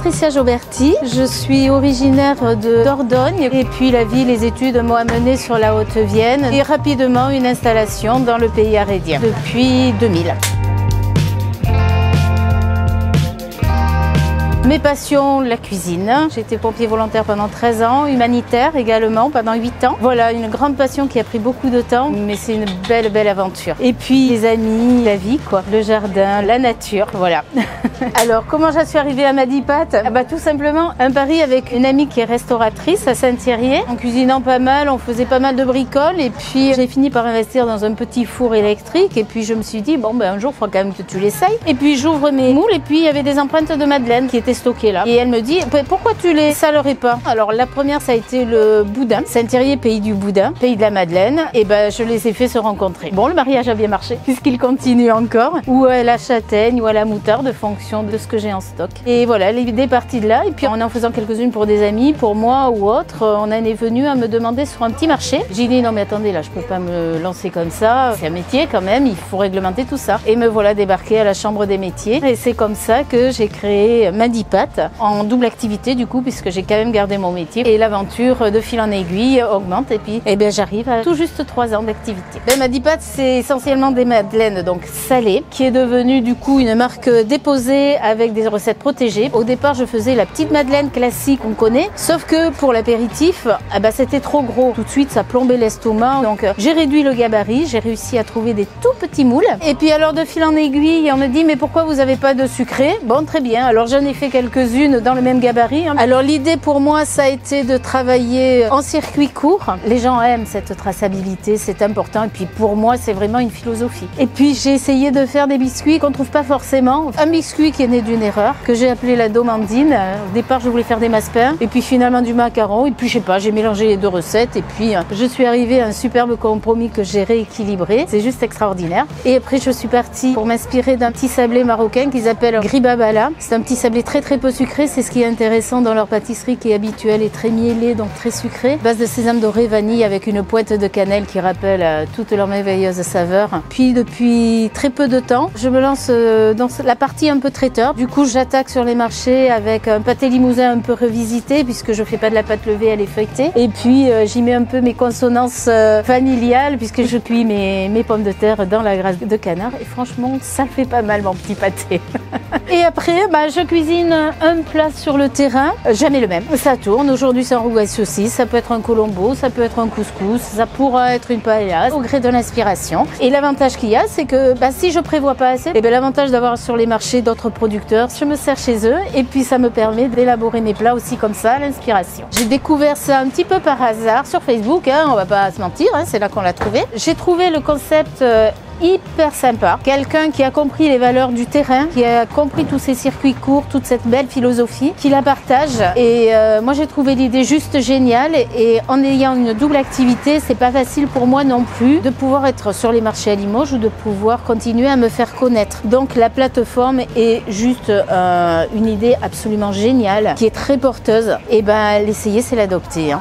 Patricia Joberti, je suis originaire de Dordogne et puis la vie, les études m'ont amenée sur la Haute-Vienne et rapidement une installation dans le pays arédien depuis 2000. Mes passions, la cuisine. J'ai été pompier volontaire pendant 13 ans, humanitaire également pendant 8 ans. Voilà, une grande passion qui a pris beaucoup de temps, mais c'est une belle aventure. Et puis les amis, la vie quoi, le jardin, la nature, voilà. Alors, comment j'en suis arrivée à Madipat? Tout simplement, un pari avec une amie qui est restauratrice à Saint-Thierry. En cuisinant pas mal, on faisait pas mal de bricoles et puis j'ai fini par investir dans un petit four électrique et puis je me suis dit, bon un jour, il faut quand même que tu l'essayes. Et puis j'ouvre mes moules et puis il y avait des empreintes de madeleine qui étaient stockées là. Et elle me dit, pourquoi tu les salerais pas? Alors la première, ça a été le boudin. Saint-Thierry, pays du boudin, pays de la madeleine. Et je les ai fait se rencontrer. Bon, le mariage a bien marché puisqu'il continue encore. Ou à la châtaigne ou à la moutarde, fonction de ce que j'ai en stock. Et voilà, l'idée est partie de là. Et puis en faisant quelques-unes pour des amis, pour moi ou autres, on en est venu à me demander sur un petit marché. J'ai dit non mais attendez, là je peux pas me lancer comme ça. C'est un métier quand même, il faut réglementer tout ça. Et me voilà débarqué à la Chambre des métiers. Et c'est comme ça que j'ai créé Madipat en double activité du coup, puisque j'ai quand même gardé mon métier. Et l'aventure de fil en aiguille augmente. Et puis j'arrive à tout juste 3 ans d'activité. Madipat, c'est essentiellement des madeleines donc salées, qui est devenue du coup une marque déposée avec des recettes protégées. Au départ, je faisais la petite madeleine classique qu'on connaît, sauf que pour l'apéritif, c'était trop gros. Tout de suite, ça plombait l'estomac. Donc, j'ai réduit le gabarit. J'ai réussi à trouver des tout petits moules. Et puis alors, de fil en aiguille, on me dit, mais pourquoi vous n'avez pas de sucré? Bon, très bien. Alors, j'en ai fait quelques-unes dans le même gabarit. Alors, l'idée pour moi, ça a été de travailler en circuit court. Les gens aiment cette traçabilité, c'est important. Et puis, pour moi, c'est vraiment une philosophie. Et puis, j'ai essayé de faire des biscuits qu'on ne trouve pas forcément. Un biscuit qui est né d'une erreur, que j'ai appelé la domandine. Au départ, je voulais faire des massepains, et puis finalement du macaron, et puis je sais pas, j'ai mélangé les 2 recettes, et puis je suis arrivée à un superbe compromis que j'ai rééquilibré. C'est juste extraordinaire. Et après, je suis partie pour m'inspirer d'un petit sablé marocain qu'ils appellent gribabala. C'est un petit sablé très peu sucré, c'est ce qui est intéressant dans leur pâtisserie qui est habituelle et très mielée, donc très sucré. Base de sésame doré vanille avec une pointe de cannelle qui rappelle toutes leurs merveilleuses saveurs. Puis depuis très peu de temps, je me lance dans la partie un peu traiteur. Du coup, j'attaque sur les marchés avec un pâté limousin un peu revisité puisque je fais pas de la pâte levée, elle est feuilletée. Et puis, j'y mets un peu mes consonances familiales puisque je cuis mes pommes de terre dans la graisse de canard. Et franchement, ça fait pas mal mon petit pâté. Et après, je cuisine un plat sur le terrain, jamais le même. Ça tourne. Aujourd'hui, c'est un rougail saucisse, ça peut être un colombo, ça peut être un couscous, ça pourra être une paella au gré de l'inspiration. Et l'avantage qu'il y a, c'est que si je prévois pas assez, l'avantage d'avoir sur les marchés d'autres producteurs, je me sers chez eux et puis ça me permet d'élaborer mes plats aussi comme ça à l'inspiration. J'ai découvert ça un petit peu par hasard sur Facebook, on va pas se mentir, c'est là qu'on l'a trouvé. J'ai trouvé le concept hyper sympa, quelqu'un qui a compris les valeurs du terrain, qui a compris tous ces circuits courts, toute cette belle philosophie, qui la partage. Et moi j'ai trouvé l'idée juste géniale et en ayant une double activité, c'est pas facile pour moi non plus de pouvoir être sur les marchés à Limoges ou de pouvoir continuer à me faire connaître. Donc la plateforme est juste une idée absolument géniale, qui est très porteuse. Et l'essayer, c'est l'adopter.